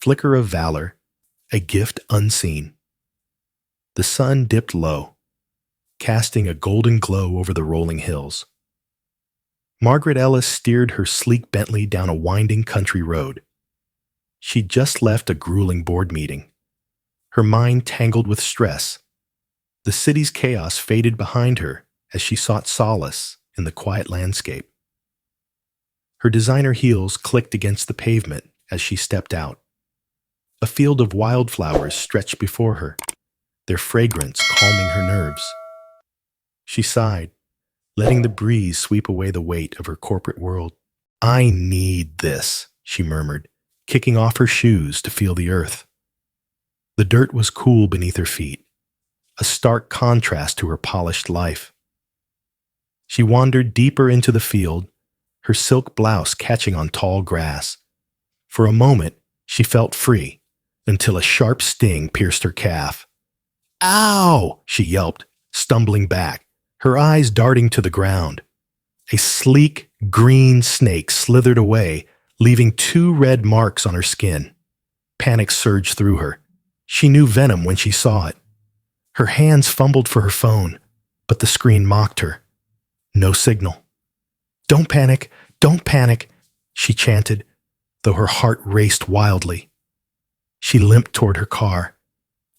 Flicker of Valor, a gift unseen. The sun dipped low, casting a golden glow over the rolling hills. Margaret Ellis steered her sleek Bentley down a winding country road. She'd just left a grueling board meeting, her mind tangled with stress. The city's chaos faded behind her as she sought solace in the quiet landscape. Her designer heels clicked against the pavement as she stepped out. A field of wildflowers stretched before her, their fragrance calming her nerves. She sighed, letting the breeze sweep away the weight of her corporate world. "I need this," she murmured, kicking off her shoes to feel the earth. The dirt was cool beneath her feet, a stark contrast to her polished life. She wandered deeper into the field, her silk blouse catching on tall grass. For a moment, she felt free, until a sharp sting pierced her calf. "Ow!" she yelped, stumbling back, her eyes darting to the ground. A sleek, green snake slithered away, leaving 2 red marks on her skin. Panic surged through her. She knew venom when she saw it. Her hands fumbled for her phone, but the screen mocked her. No signal. "Don't panic, don't panic," she chanted, though her heart raced wildly. She limped toward her car,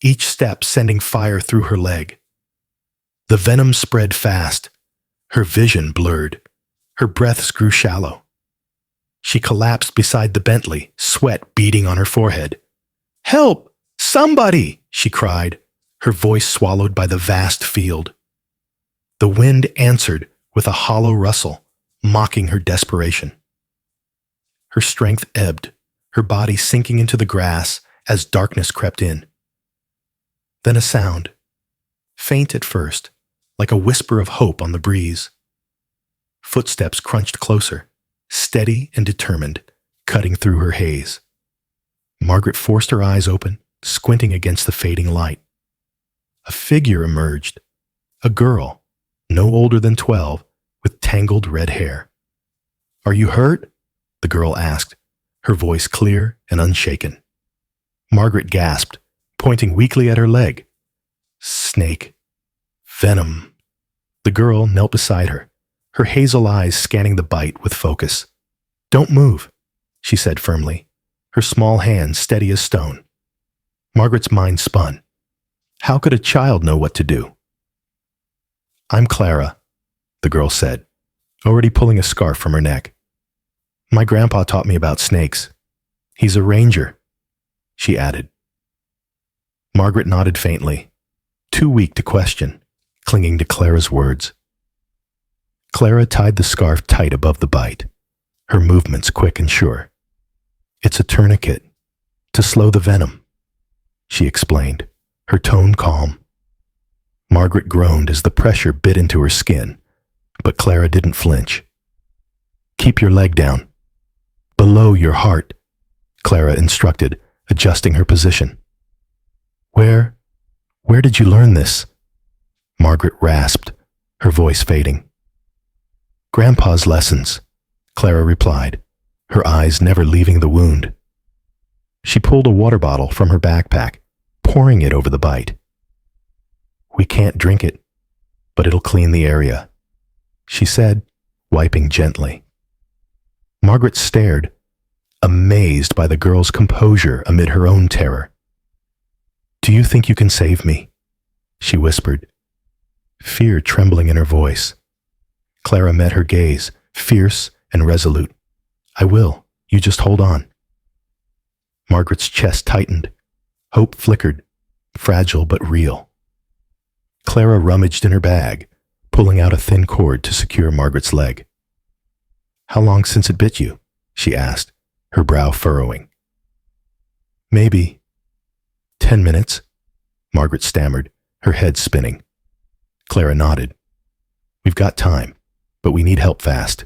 each step sending fire through her leg. The venom spread fast. Her vision blurred. Her breaths grew shallow. She collapsed beside the Bentley, sweat beading on her forehead. "Help! Somebody!" she cried, her voice swallowed by the vast field. The wind answered with a hollow rustle, mocking her desperation. Her strength ebbed, her body sinking into the grass as darkness crept in. Then a sound, faint at first, like a whisper of hope on the breeze. Footsteps crunched closer, steady and determined, cutting through her haze. Margaret forced her eyes open, squinting against the fading light. A figure emerged, a girl, no older than 12, with tangled red hair. "Are you hurt?" the girl asked, her voice clear and unshaken. Margaret gasped, pointing weakly at her leg. "Snake. Venom." The girl knelt beside her, her hazel eyes scanning the bite with focus. "Don't move," she said firmly, her small hands steady as stone. Margaret's mind spun. How could a child know what to do? "I'm Clara," the girl said, already pulling a scarf from her neck. "My grandpa taught me about snakes. He's a ranger," she added. Margaret nodded faintly, too weak to question, clinging to Clara's words. Clara tied the scarf tight above the bite, her movements quick and sure. "It's a tourniquet, to slow the venom," she explained, her tone calm. Margaret groaned as the pressure bit into her skin, but Clara didn't flinch. "Keep your leg down. Below your heart," Clara instructed, adjusting her position. Where did you learn this?" Margaret rasped, her voice fading. "Grandpa's lessons," Clara replied, her eyes never leaving the wound. She pulled a water bottle from her backpack, pouring it over the bite. "We can't drink it, but it'll clean the area," she said, wiping gently. Margaret stared, amazed by the girl's composure amid her own terror. "Do you think you can save me?" she whispered, fear trembling in her voice. Clara met her gaze, fierce and resolute. "I will. You just hold on." Margaret's chest tightened. Hope flickered, fragile but real. Clara rummaged in her bag, pulling out a thin cord to secure Margaret's leg. "How long since it bit you?" she asked, her brow furrowing. "Maybe 10 minutes, Margaret stammered, her head spinning. Clara nodded. "We've got time, but we need help fast."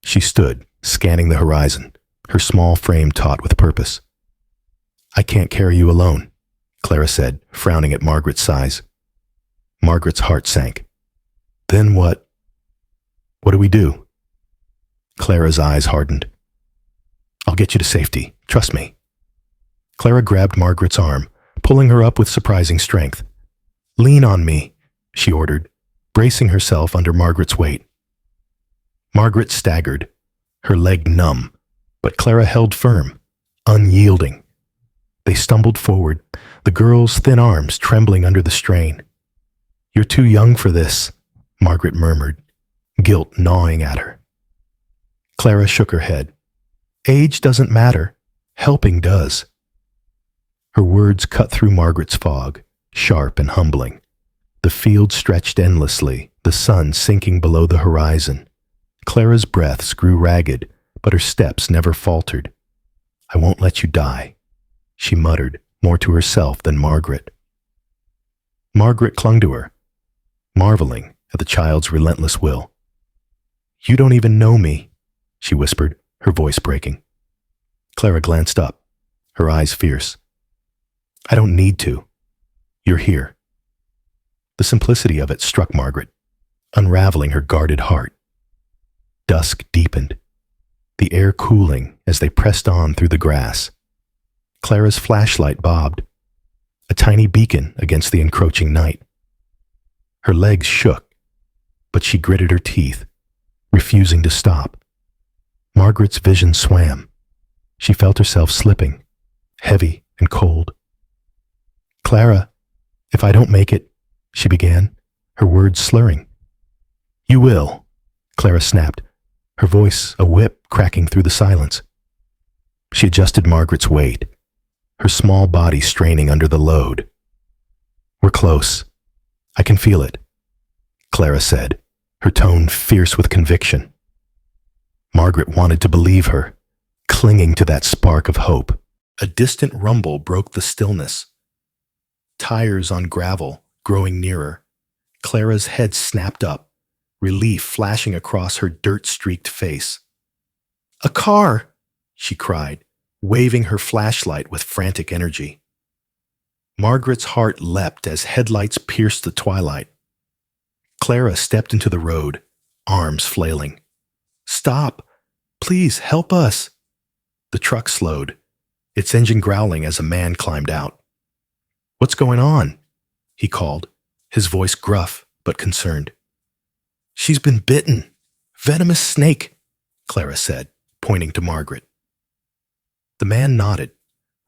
She stood, scanning the horizon, her small frame taut with purpose. "I can't carry you alone," Clara said, frowning at Margaret's size. Margaret's heart sank. "Then what? What do we do?" Clara's eyes hardened. "I'll get you to safety. Trust me." Clara grabbed Margaret's arm, pulling her up with surprising strength. "Lean on me," she ordered, bracing herself under Margaret's weight. Margaret staggered, her leg numb, but Clara held firm, unyielding. They stumbled forward, the girl's thin arms trembling under the strain. "You're too young for this," Margaret murmured, guilt gnawing at her. Clara shook her head. "Age doesn't matter. Helping does." Her words cut through Margaret's fog, sharp and humbling. The field stretched endlessly, the sun sinking below the horizon. Clara's breaths grew ragged, but her steps never faltered. "I won't let you die," she muttered, more to herself than Margaret. Margaret clung to her, marveling at the child's relentless will. "You don't even know me," she whispered, her voice breaking. Clara glanced up, her eyes fierce. "I don't need to. You're here." The simplicity of it struck Margaret, unraveling her guarded heart. Dusk deepened, the air cooling as they pressed on through the grass. Clara's flashlight bobbed, a tiny beacon against the encroaching night. Her legs shook, but she gritted her teeth, refusing to stop. Margaret's vision swam. She felt herself slipping, heavy and cold. "Clara, if I don't make it," she began, her words slurring. "You will," Clara snapped, her voice a whip cracking through the silence. She adjusted Margaret's weight, her small body straining under the load. "We're close. I can feel it," Clara said, her tone fierce with conviction. Margaret wanted to believe her, clinging to that spark of hope. A distant rumble broke the stillness. Tires on gravel, growing nearer. Clara's head snapped up, relief flashing across her dirt-streaked face. "A car!" she cried, waving her flashlight with frantic energy. Margaret's heart leapt as headlights pierced the twilight. Clara stepped into the road, arms flailing. "Stop! Please help us!" The truck slowed, its engine growling as a man climbed out. "What's going on?" he called, his voice gruff but concerned. "She's been bitten. Venomous snake," Clara said, pointing to Margaret. The man nodded,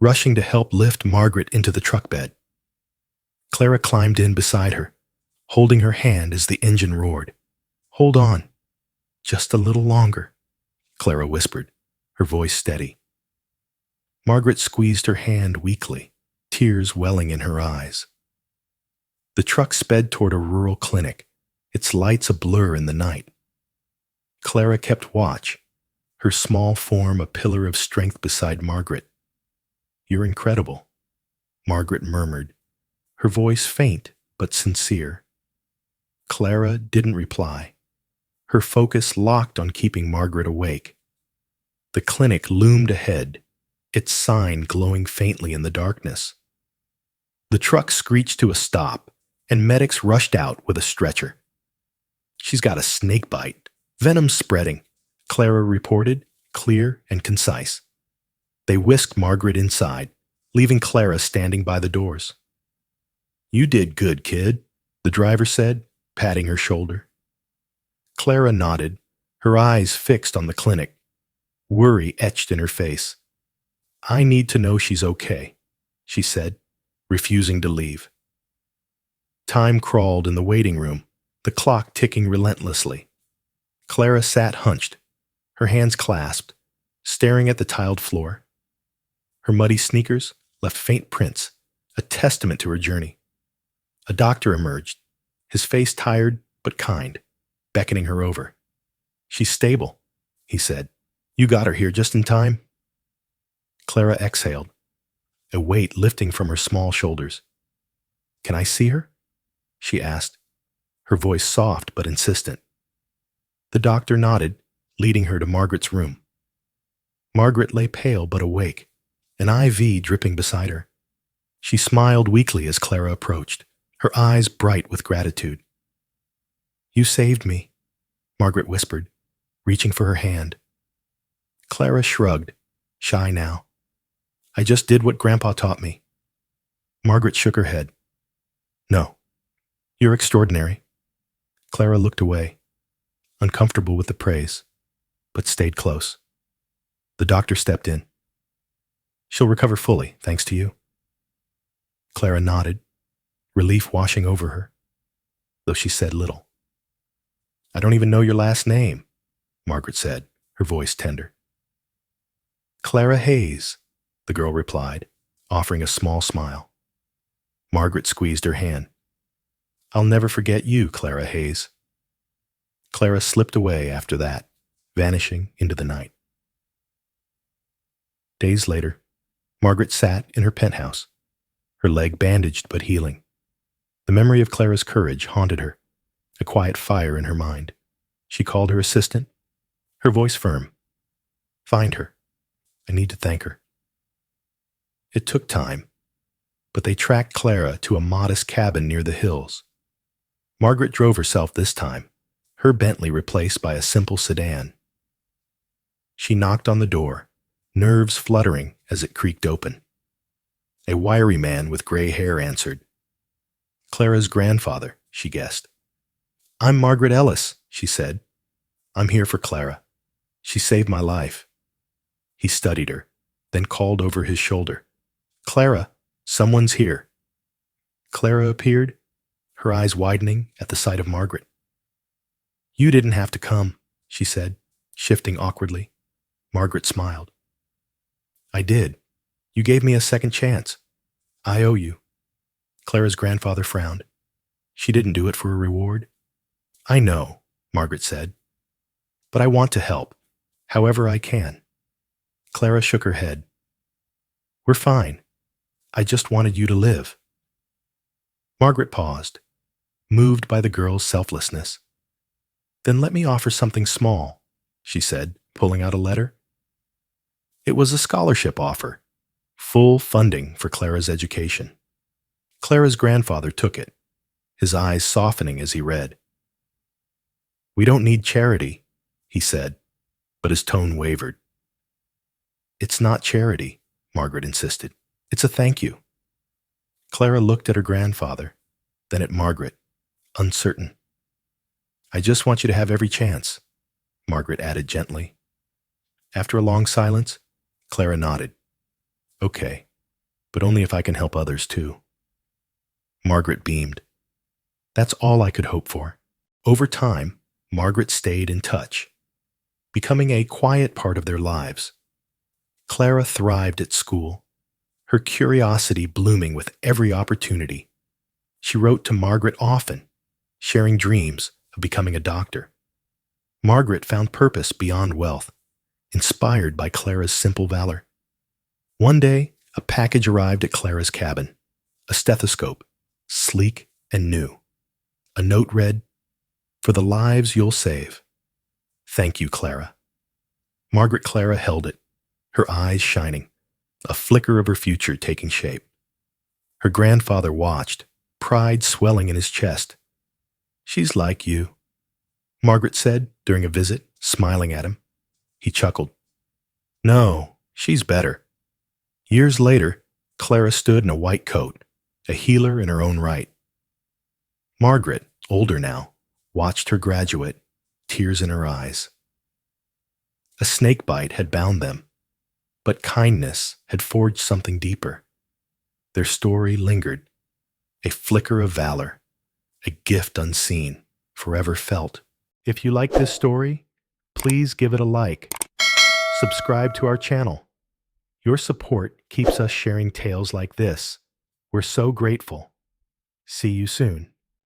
rushing to help lift Margaret into the truck bed. Clara climbed in beside her, holding her hand as the engine roared. "Hold on. Just a little longer," Clara whispered, her voice steady. Margaret squeezed her hand weakly, tears welling in her eyes. The truck sped toward a rural clinic, its lights a blur in the night. Clara kept watch, her small form a pillar of strength beside Margaret. "You're incredible," Margaret murmured, her voice faint but sincere. Clara didn't reply, her focus locked on keeping Margaret awake. The clinic loomed ahead, its sign glowing faintly in the darkness. The truck screeched to a stop, and medics rushed out with a stretcher. "She's got a snake bite. Venom spreading," Clara reported, clear and concise. They whisked Margaret inside, leaving Clara standing by the doors. "You did good, kid," the driver said, patting her shoulder. Clara nodded, her eyes fixed on the clinic, worry etched in her face. "I need to know she's okay," she said, refusing to leave. Time crawled in the waiting room, the clock ticking relentlessly. Clara sat hunched, her hands clasped, staring at the tiled floor. Her muddy sneakers left faint prints, a testament to her journey. A doctor emerged, his face tired but kind, beckoning her over. "She's stable," he said. "You got her here just in time." Clara exhaled, a weight lifting from her small shoulders. "Can I see her?" she asked, her voice soft but insistent. The doctor nodded, leading her to Margaret's room. Margaret lay pale but awake, an IV dripping beside her. She smiled weakly as Clara approached, her eyes bright with gratitude. "You saved me," Margaret whispered, reaching for her hand. Clara shrugged, shy now. I just did what Grandpa taught me. Margaret shook her head. No, you're extraordinary. Clara looked away, uncomfortable with the praise, but stayed close. The doctor stepped in. She'll recover fully, thanks to you. Clara nodded, relief washing over her, though she said little. I don't even know your last name, Margaret said, her voice tender. Clara Hayes, the girl replied, offering a small smile. Margaret squeezed her hand. I'll never forget you, Clara Hayes. Clara slipped away after that, vanishing into the night. Days later, Margaret sat in her penthouse, her leg bandaged but healing. The memory of Clara's courage haunted her, a quiet fire in her mind. She called her assistant, her voice firm. Find her. I need to thank her. It took time, but they tracked Clara to a modest cabin near the hills. Margaret drove herself this time, her Bentley replaced by a simple sedan. She knocked on the door, nerves fluttering as it creaked open. A wiry man with gray hair answered. Clara's grandfather, she guessed. I'm Margaret Ellis, she said. I'm here for Clara. She saved my life. He studied her, then called over his shoulder. Clara, someone's here. Clara appeared, her eyes widening at the sight of Margaret. You didn't have to come, she said, shifting awkwardly. Margaret smiled. I did. You gave me a second chance. I owe you. Clara's grandfather frowned. She didn't do it for a reward. I know, Margaret said. But I want to help, however I can. Clara shook her head. We're fine. I just wanted you to live. Margaret paused, moved by the girl's selflessness. Then let me offer something small, she said, pulling out a letter. It was a scholarship offer, full funding for Clara's education. Clara's grandfather took it, his eyes softening as he read. We don't need charity, he said, but his tone wavered. It's not charity, Margaret insisted. It's a thank you. Clara looked at her grandfather, then at Margaret, uncertain. I just want you to have every chance, Margaret added gently. After a long silence, Clara nodded. Okay, but only if I can help others too. Margaret beamed. That's all I could hope for. Over time, Margaret stayed in touch, becoming a quiet part of their lives. Clara thrived at school, her curiosity blooming with every opportunity. She wrote to Margaret often, sharing dreams of becoming a doctor. Margaret found purpose beyond wealth, inspired by Clara's simple valor. One day, a package arrived at Clara's cabin, a stethoscope, sleek and new. A note read, For the lives you'll save. Thank you, Clara. Margaret Clara held it, her eyes shining, a flicker of her future taking shape. Her grandfather watched, pride swelling in his chest. She's like you, Margaret said during a visit, smiling at him. He chuckled. No, she's better. Years later, Clara stood in a white coat, a healer in her own right. Margaret, older now, watched her graduate, tears in her eyes. A snakebite had bound them, but kindness had forged something deeper. Their story lingered, a flicker of valor, a gift unseen, forever felt. If you like this story, please give it a like. Subscribe to our channel. Your support keeps us sharing tales like this. We're so grateful. See you soon.